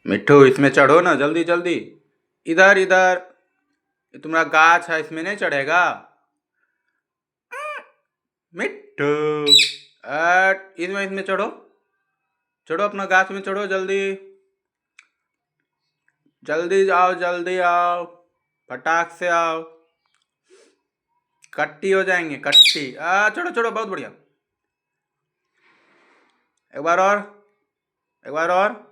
मिट्टू इसमें चढ़ो ना, जल्दी जल्दी। इधर इधर, ये तुम्हारा गाछ है, इसमें नहीं चढ़ेगा। मिट्टू, इसमें इसमें चढ़ो, चढ़ो अपना गाछ में चढ़ो, जल्दी जल्दी आओ, जल्दी आओ, फटाक से आओ, कट्टी हो जाएंगे कट्टी। चढ़ो चढ़ो, बहुत बढ़िया। एक बार और, एक बार और।